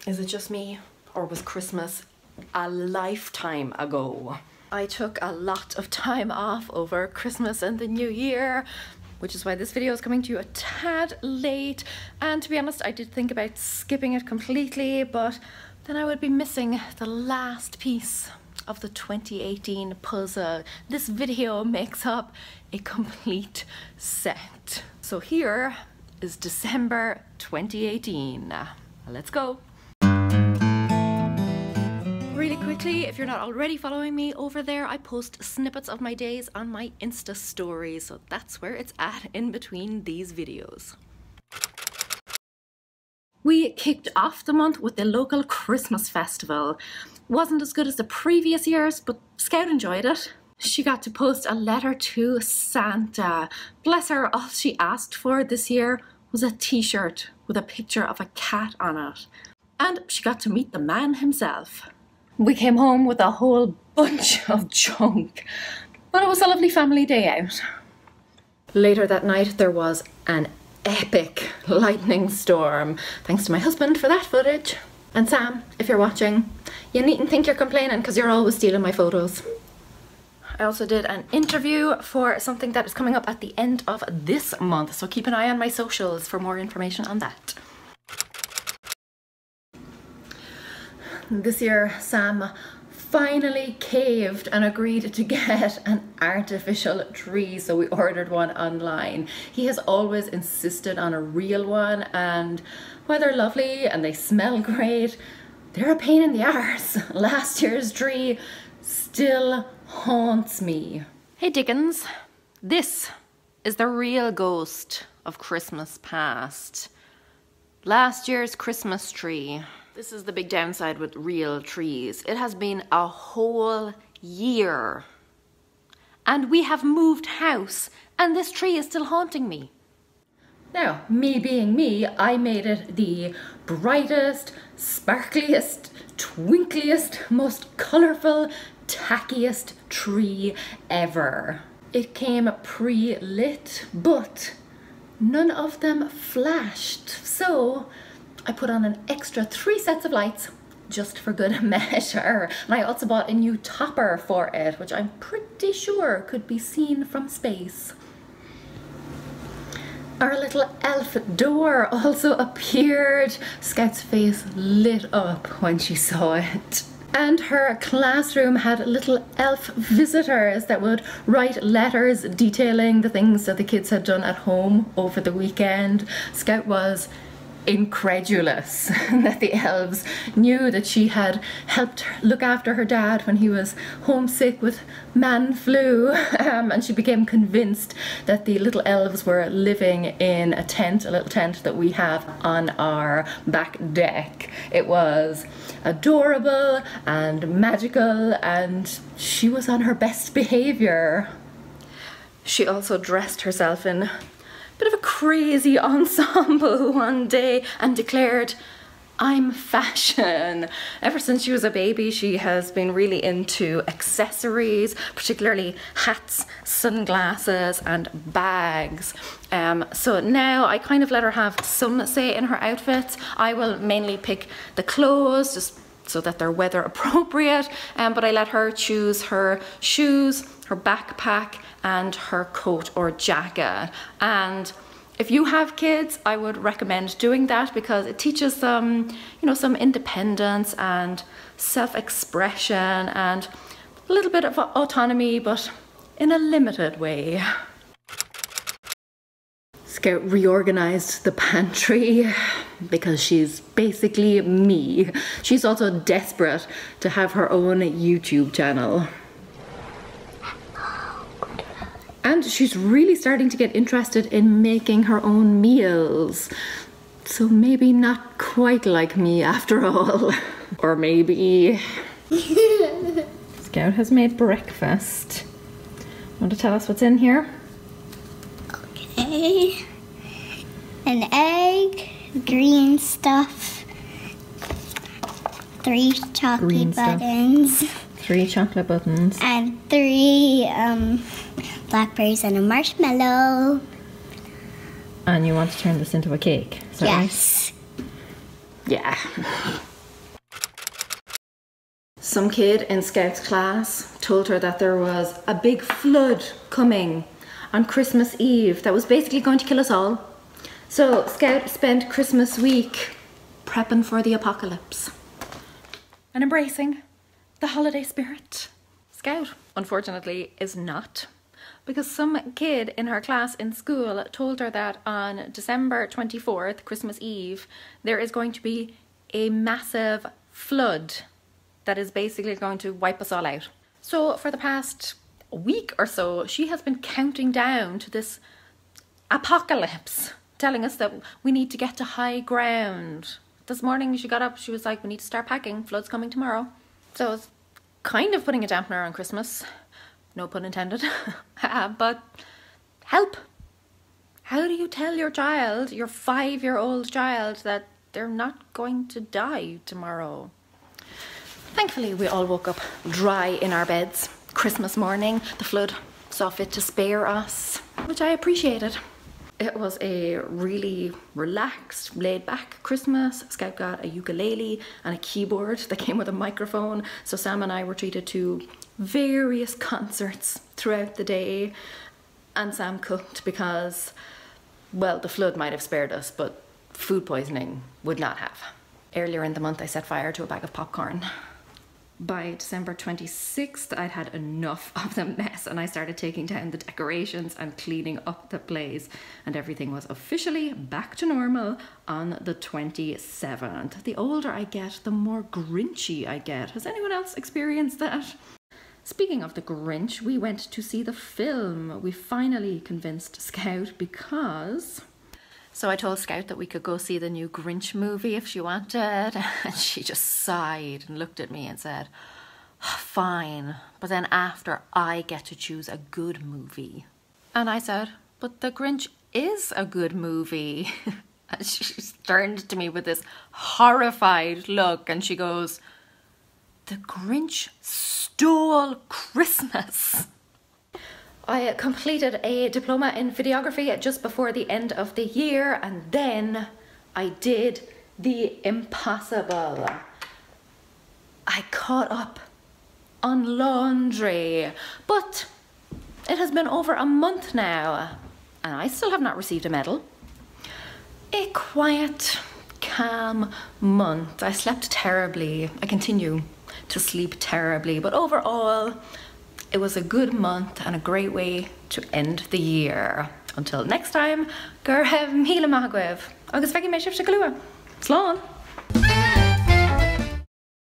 Is it just me, or was Christmas a lifetime ago? I took a lot of time off over Christmas and the New Year, which is why this video is coming to you a tad late. And to be honest, I did think about skipping it completely, but then I would be missing the last piece of the 2018 puzzle. This video makes up a complete set. So here is December 2018. Let's go. Really quickly, if you're not already following me over there, I post snippets of my days on my Insta stories, so that's where it's at in between these videos. We kicked off the month with the local Christmas festival. Wasn't as good as the previous years, but Scout enjoyed it. She got to post a letter to Santa. Bless her, all she asked for this year was a t-shirt with a picture of a cat on it. And she got to meet the man himself. We came home with a whole bunch of junk, but it was a lovely family day out. Later that night there was an epic lightning storm. Thanks to my husband for that footage. And Sam, if you're watching, you needn't think you're complaining because you're always stealing my photos. I also did an interview for something that is coming up at the end of this month, so keep an eye on my socials for more information on that. This year, Sam finally caved and agreed to get an artificial tree, so we ordered one online. He has always insisted on a real one, and while they're lovely and they smell great, they're a pain in the arse. Last year's tree still haunts me. Hey Dickens, this is the real ghost of Christmas past. Last year's Christmas tree. This is the big downside with real trees. It has been a whole year. And we have moved house, and this tree is still haunting me. Now, me being me, I made it the brightest, sparkliest, twinkliest, most colourful, tackiest tree ever. It came pre-lit, but none of them flashed. So I put on an extra 3 sets of lights just for good measure. And I also bought a new topper for it, which I'm pretty sure could be seen from space. Our little elf door also appeared. Scout's face lit up when she saw it. And her classroom had little elf visitors that would write letters detailing the things that the kids had done at home over the weekend. Scout was incredulous that the elves knew that she had helped look after her dad when he was homesick with man flu, and she became convinced that the little elves were living in a tent, a little tent that we have on our back deck. It was adorable and magical, and she was on her best behavior. She also dressed herself in bit of a crazy ensemble one day and declared, "I'm fashion." Ever since she was a baby, she has been really into accessories, particularly hats, sunglasses, and bags. So now I kind of let her have some say in her outfits. I will mainly pick the clothes just so that they're weather appropriate, but I let her choose her shoes, her backpack, and her coat or jacket. And if you have kids, I would recommend doing that because it teaches them, you know, some independence and self-expression and a little bit of autonomy, but in a limited way. Scout reorganized the pantry because she's basically me. She's also desperate to have her own YouTube channel. And she's really starting to get interested in making her own meals. So maybe not quite like me after all. Or maybe... Scout has made breakfast. Want to tell us what's in here? Okay. An egg, green stuff, 3 chocolate buttons. 3 chocolate buttons. And 3 blackberries and a marshmallow. And you want to turn this into a cake, is that yes. right? Yeah. Some kid in Scout's class told her that there was a big flood coming on Christmas Eve that was basically going to kill us all. So Scout spent Christmas week prepping for the apocalypse and embracing the holiday spirit. Scout, unfortunately, is not, because some kid in her class in school told her that on December 24th, Christmas Eve, there is going to be a massive flood that is basically going to wipe us all out. So for the past week or so, she has been counting down to this apocalypse, telling us that we need to get to high ground. This morning she got up, she was like, we need to start packing, flood's coming tomorrow. So it's kind of putting a dampener on Christmas, no pun intended, but help. How do you tell your child, your 5-year-old child, that they're not going to die tomorrow? Thankfully, we all woke up dry in our beds Christmas morning. The flood saw fit to spare us, which I appreciated. It was a really relaxed, laid-back Christmas. Scout got a ukulele and a keyboard that came with a microphone. So Sam and I were treated to various concerts throughout the day. And Sam cooked because, well, the flood might have spared us, but food poisoning would not have. Earlier in the month, I set fire to a bag of popcorn. By December 26th, I'd had enough of the mess and I started taking down the decorations and cleaning up the place, and everything was officially back to normal on the 27th. The older I get, the more grinchy I get. Has anyone else experienced that? Speaking of the Grinch, we went to see the film. We finally convinced Scout because... So I told Scout that we could go see the new Grinch movie if she wanted, and she just sighed and looked at me and said, fine, but then after I get to choose a good movie. And I said, but the Grinch is a good movie. And she turned to me with this horrified look and she goes, the Grinch stole Christmas. I completed a diploma in videography just before the end of the year, and then I did the impossible. I caught up on laundry, but it has been over a month now and I still have not received a medal. A quiet, calm month. I slept terribly. I continue to sleep terribly, but overall, it was a good month and a great way to end the year. Until next time, gur raibh míle maith agaibh, agus feicim mé sibh se glua. Slán!